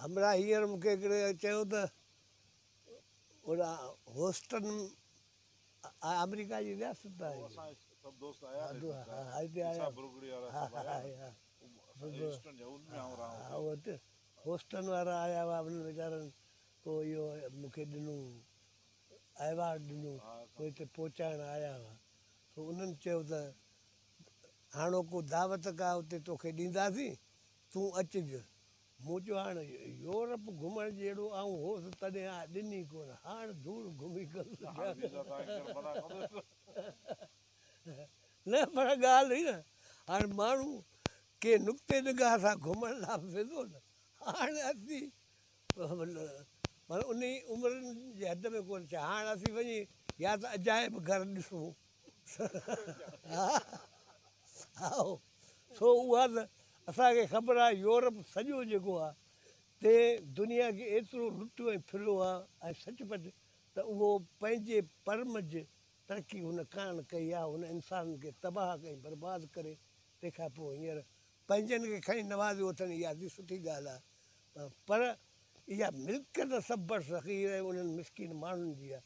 हमरा हींअर मूंखे हिकिड़े चयो त ओॾा होस्टन अमेरिका जी रियासत आहे सब दोस्त आया थे हा हिते आया ब्रोकड़ी वाला हा सब हा आया हा ईस्टर्न जो उनमें आऊं रहा हा उहो हिते होस्टन वारा आया हुआ उन्हनि वीचारनि पोइ इहो मूंखे ॾिनो अवार्ड ॾिनो पोइ हिते पहुचाइण आया हुआ पोइ उन्हनि चयो त हाणोको दावत का उते तोखे ॾींदासीं तूं अचिजि मूं चयो हाणे यूरोप घुमण जहिड़ो ऐं होसि तॾहिं ॾिनी कोन हाणे धूड़ घुमी कर न पर ॻाल्हि हुई न हाणे माण्हू के नुक़्ते निगाह सां घुमण लाइ वेंदो न हाणे असीं माना उन उमिरि जे हद में कोन छा हाणे असीं वञी या त अजाइब घर ॾिसूं हा हा सो उहा त असांखे ख़बर आहे यूरोप सॼो जेको आहे ते दुनिया खे एतिरो लुटियो ऐं फिरियो आहे ऐं सचपचु त उहो पंहिंजे परम जी तरक़ी हुन कान कई आहे हुन इंसान खे तबाह कई बर्बादु करे तंहिंखां पोइ हींअर पंहिंजनि खे खणी नवाज़ियो अथनि इहा बि सुठी ॻाल्हि आहे पर इहा मिल्कियत सभु फ़क़ीर ऐं उन्हनि मिसकिन माण्हुनि जी आहे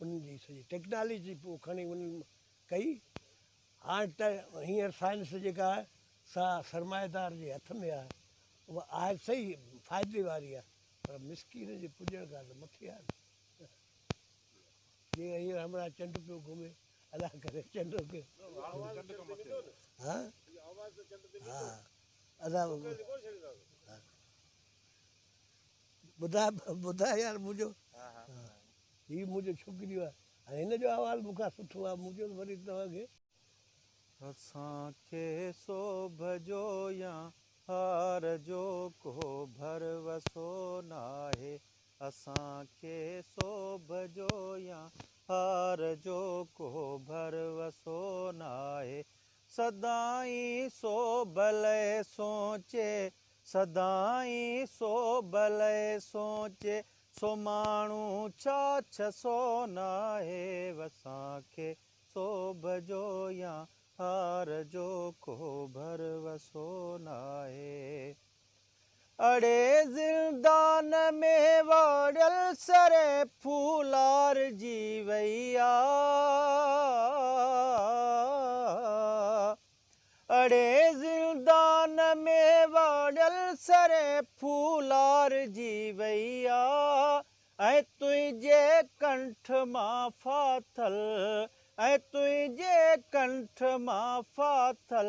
उन्हनि जी सॼी टेक्नोलॉजी पोइ खणी उन्हनि कई हाणे त हींअर साइंस जेका आहे सा सरमाएदार जे हथ में आहे उहा आहे सही फ़ाइदे वारी आहे पर मिसकिन जे पुॼण खां त मथे आहे जीअं हींअर हमरा चंड पियो घुमे अलाह करे चंड खे हा हा अलाह ॿुधाए यार मुंहिंजो हीउ मुंहिंजो छोकिरियूं आहे हाणे हिन जो अहवालु मूंखां सुठो आहे मुंहिंजो वरी तव्हांखे असांखे सोभ जो या हार जो को भरवसो नाहे असांखे सोभ जो या हार जो को भरवसो नाहे सदाई सोभल सोचे सदाई सोभल सोचे सो माण्हू छा छसो नाहे असांखे सोभ जो या हार जो को भरवसो नाहे अड़े ज़िंदान में वाड़ियल सरे फूलार जी वैया अड़े ज़िंदान में वाड़ियल सरे फूलार जी वैया ऐं तुंहिंजे कंठ मां फाथल ऐं तुंहिंजे कंठ मां फाथल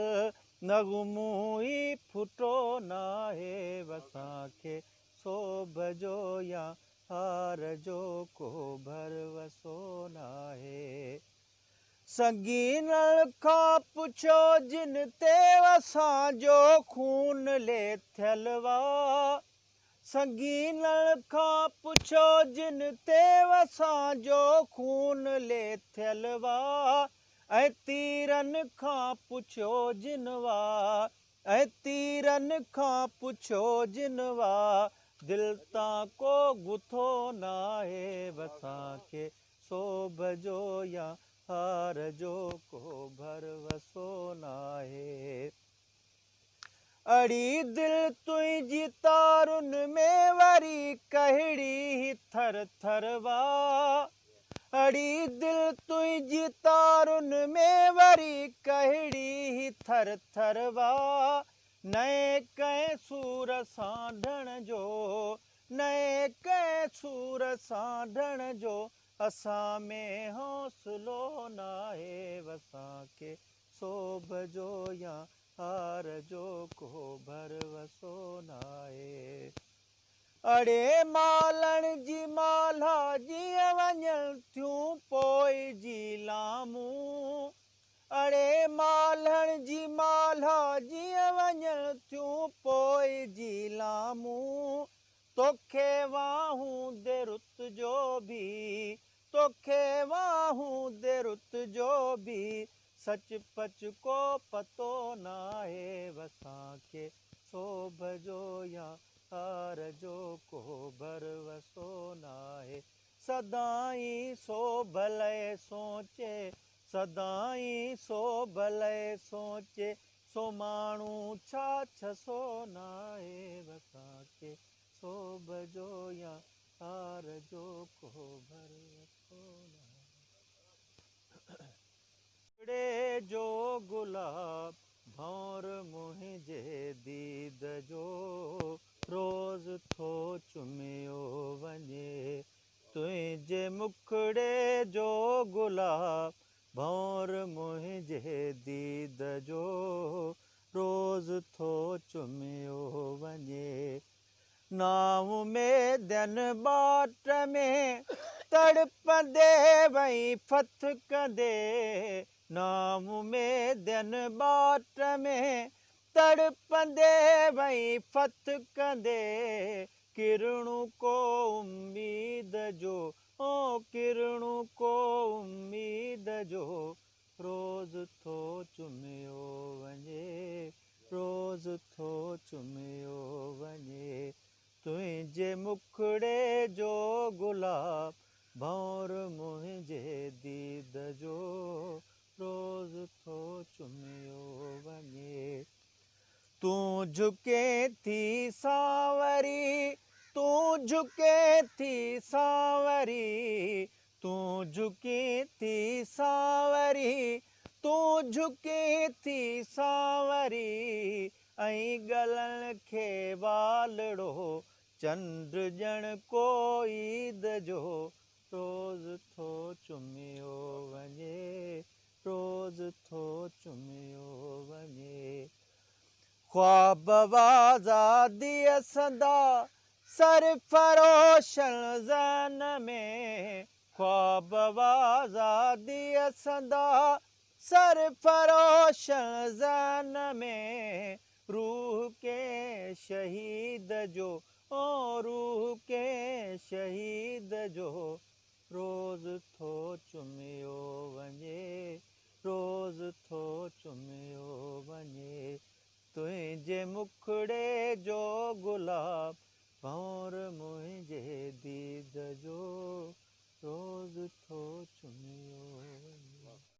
नगुमू ई फुटो नाहे असांखे सोभ जो या हार जो को भरवसो नाहे संगीननि खां पुछो जिन ते असांजो खून लेथियल वा संगीननि खां पुछो जिन ते असांजो खून लेथियल वा ऐं तीरनि खां पुछो जिन वा ऐं तीरनि खां पुछो जिन वा दिलि तां को गुथो नाहे असांखे सोभ जो या हार जो को भरवसो नाहे अड़ी दिल तुंहिंजी तारुनि में वरी कहिड़ी थर थर वा अड़ी दिल तुंहिंजी तारुनि में वरी कहिड़ी थर थर वा नए कंहिं सूर सां ढण जो नए कंहिं सूर सां ढण जो असां में हौसलो नाहे असांखे सोभ जो या हार जो को भरवसो नाहे अड़े मालण जी माला जीअं वञनि थियूं पोइ जी लामूं अड़े मालण जी माला जीअं वञनि थियूं पोइ जी लामूं तोखे वाहूं दे रुत जो बि तोखे वाहूं दे रुत जो बि सच पच को पतो नाहे असांखे सोभ जो या हार जो को भरवसो नाहे सदाई सोभल सोचे सदाई सोभल सोचे सो माण्हू छा छसो नाहे असांखे सो को भर खोला मुखड़े जो गुलाब भौर मुंहिंजे दीद जो रोज़ थो चुमियो वञे तुंहिंजे मुखड़े जो गुलाब भौर मुंहिंजे दीद जो रोज़ थो चुमियो वञे नाव में दन बाट में तड़पंदे वही फथ कंदे नाव में दन बाट में तड़पंदे वही फथ कंदे किरणू को उम्मीद जो ओ किरणू को उम्मीद जो रोज़ थो चुमियो वञे रोज़ थो चुमियो वञे तुंहिंजे मुखड़े जो गुलाब भौर मुंहिंजे दीद जो रोज़ थो चुमियो वञे तूं झुके थी सांवरी तूं झुके थी सांवरी तूं झुकी थी सांवरी तूं झुकी थी सांवरी ऐं गलनि खे वालड़ो चंड ॼण कोईद जो रोज़ थो चुमियो वञे रोज़ थो चुमियो वञे ख्वाब आज़ादीअ सदा सरफरोशन ज़न में ख्वाब आज़ादीअ सदा सरफरोशन ज़न में रूह के शहीद जो ओ रूह के शहीद जो रोज़ थो चुमियो वञे रोज़ थो चुमियो वञे तुंहिंजे मुखड़े जो गुलाब भौर मुंहिंजे